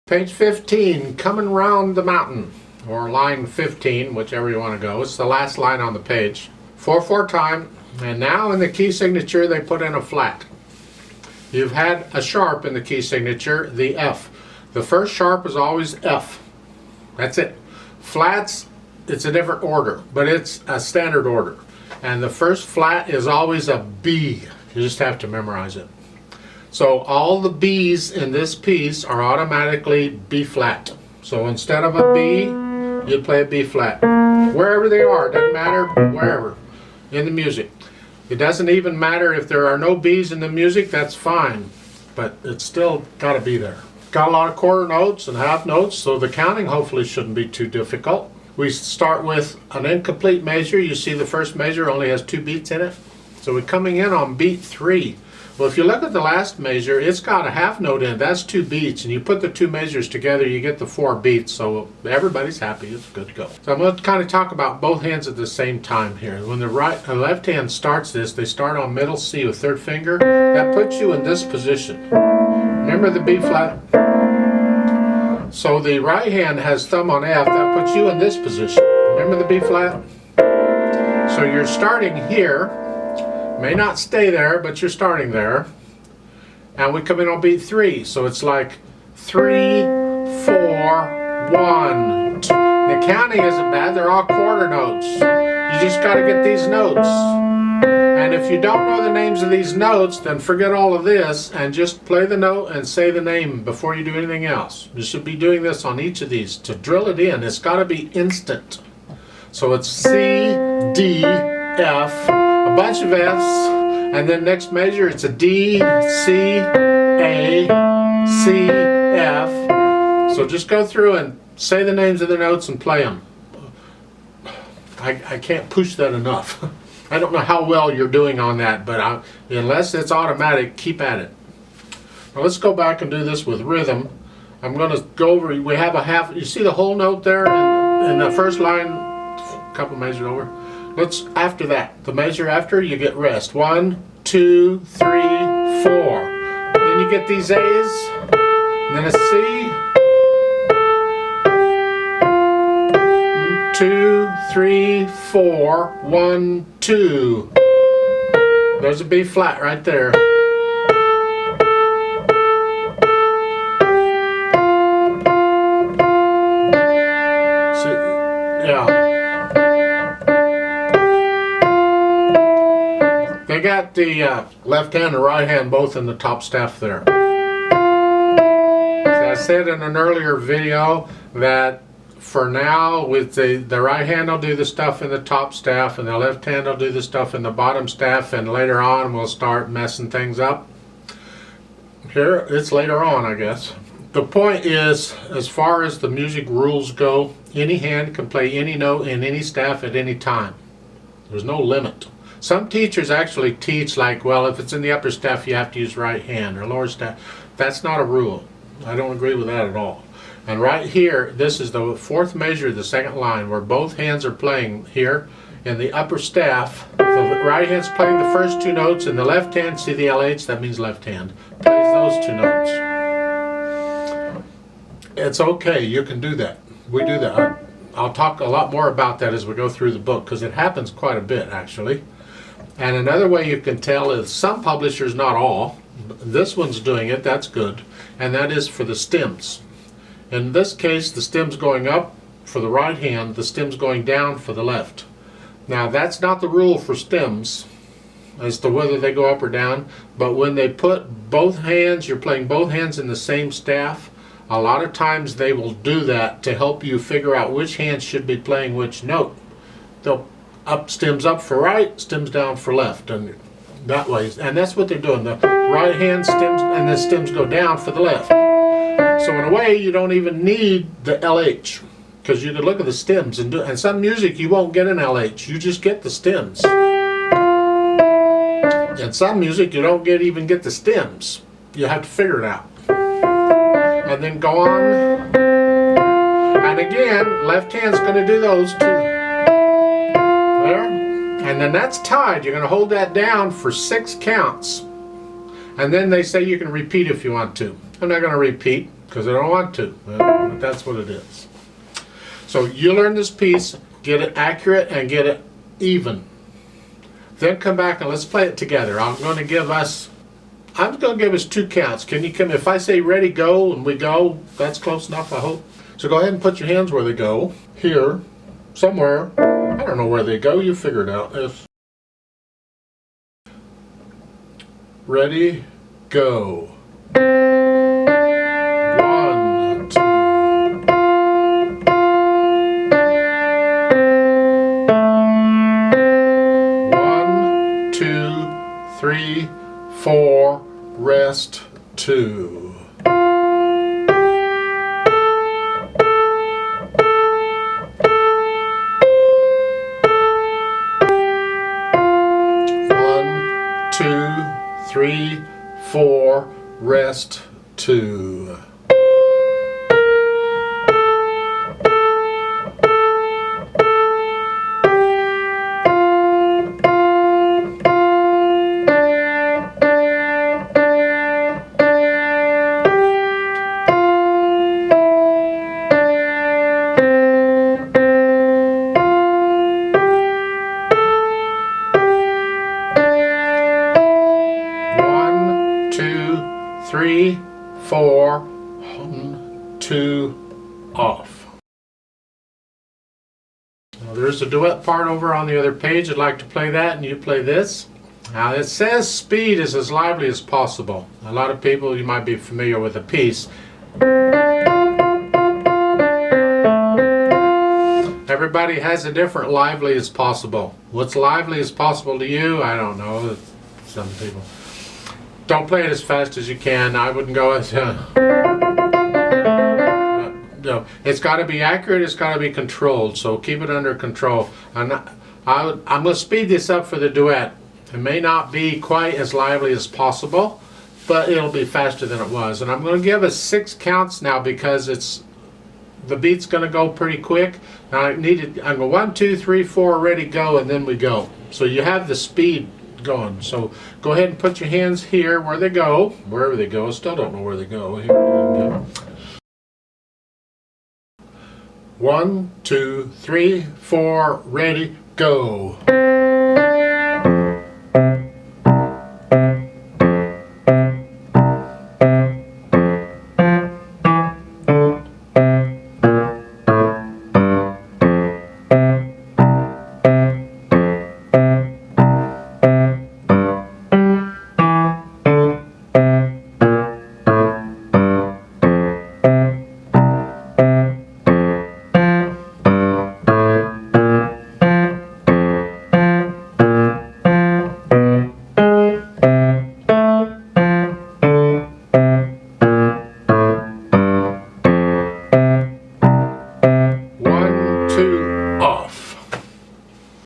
Page 15, Comin Round the Mountain, or line 15, whichever you want to go. It's the last line on the page. 4/4 time, and now in the key signature they put in a flat. You've had a sharp in the key signature, the F. The first sharp is always F. That's it. Flats, it's a different order, but it's a standard order. And the first flat is always a B. You just have to memorize it. So all the B's in this piece are automatically B flat. So instead of a B, you play a B flat. Wherever they are, doesn't matter, wherever in the music. It doesn't even matter if there are no B's in the music, that's fine. But it's still got to be there. Got a lot of quarter notes and half notes, so the counting hopefully shouldn't be too difficult. We start with an incomplete measure. You see the first measure only has 2 beats in it. So we're coming in on beat 3. Well, if you look at the last measure, it's got a half note in it. That's 2 beats, and you put the 2 measures together, you get the 4 beats. So everybody's happy. It's good to go. So I'm going to kind of talk about both hands at the same time here. When the left hand starts this, they start on middle C with 3rd finger. That puts you in this position. Remember the B flat? So the right hand has thumb on F. That puts you in this position. Remember the B flat? So you're starting here. May not stay there, but you're starting there. And we come in on beat 3. So it's like 3, 4, 1, 2. The counting isn't bad. They're all quarter notes. You just got to get these notes. And if you don't know the names of these notes, then forget all of this and just play the note and say the name before you do anything else. You should be doing this on each of these. To drill it in, it's got to be instant. So it's C, D, F, a bunch of F's, and then next measure it's a D, C, A, C, F. So just go through and say the names of the notes and play them. I can't push that enough. I don't know how well you're doing on that, but unless it's automatic, keep at it. Now let's go back and do this with rhythm. I'm going to go over, we have a half, you see the whole note there in the first line, a couple measures over. Let's, after that, the measure after, you get rest. 1, 2, 3, 4. Then you get these A's, and then a C. 2, 3, 4, 1, 2. There's a B flat right there. See, yeah. They got the left hand and right hand both in the top staff there. As I said in an earlier video that for now, with the right hand will do the stuff in the top staff and the left hand will do the stuff in the bottom staff, and later on we'll start messing things up. Here, it's later on, I guess. The point is, as far as the music rules go, any hand can play any note in any staff at any time. There's no limit. Some teachers actually teach like, well, if it's in the upper staff you have to use right hand, or lower staff. That's not a rule. I don't agree with that at all. And right here, this is the 4th measure of the 2nd line, where both hands are playing here in the upper staff. The right hand's playing the first 2 notes, and the left hand, see the LH, that means left hand, plays those 2 notes. It's okay, you can do that. We do that. I'll talk a lot more about that as we go through the book, because it happens quite a bit, actually. And another way you can tell is some publishers, not all, this one's doing it, that's good, and that is for the stems. In this case, the stem's going up for the right hand, the stem's going down for the left. Now that's not the rule for stems as to whether they go up or down, but when they put both hands, you're playing both hands in the same staff, a lot of times they will do that to help you figure out which hand should be playing which note. They'll up stems up for right, stems down for left, and that way, and that's what they're doing. The right hand stems and the stems go down for the left. So in a way, you don't even need the LH, because you can look at the stems and do. And some music you won't get an LH, you just get the stems. In some music you don't even get the stems. You have to figure it out. And then go on. And again, left hand's going to do those 2. There. And then that's tied. You're going to hold that down for 6 counts. And then they say you can repeat if you want to. I'm not going to repeat because I don't want to, but that's what it is. So you learn this piece, get it accurate and get it even. Then come back and let's play it together. I'm going to give us 2 counts. Can you come, if I say ready, go, and we go, that's close enough, I hope. So go ahead and put your hands where they go. Here, somewhere. I don't know where they go, you figure it out. Ready, go. 1, 2. 1, 2, 3, 4, rest, 2. 3, 4, rest, 2. 3, 4, 1, 2, off. Now there's a duet part over on the other page. I'd like to play that and you play this. Now it says speed is as lively as possible. A lot of people, you might be familiar with the piece. Everybody has a different lively as possible. What's lively as possible to you? I don't know. Some people. Don't play it as fast as you can. I wouldn't go as... no. It's got to be accurate. It's got to be controlled. So keep it under control. I'm going to speed this up for the duet. It may not be quite as lively as possible, but it'll be faster than it was. And I'm going to give us 6 counts now because the beat's going to go pretty quick. Now I'm going 1, 2, 3, 4, ready, go, and then we go. So you have the speed going. So go ahead and put your hands here where they go, wherever they go. Still don't know where they go. Here we go. 1, 2, 3, 4, ready, go.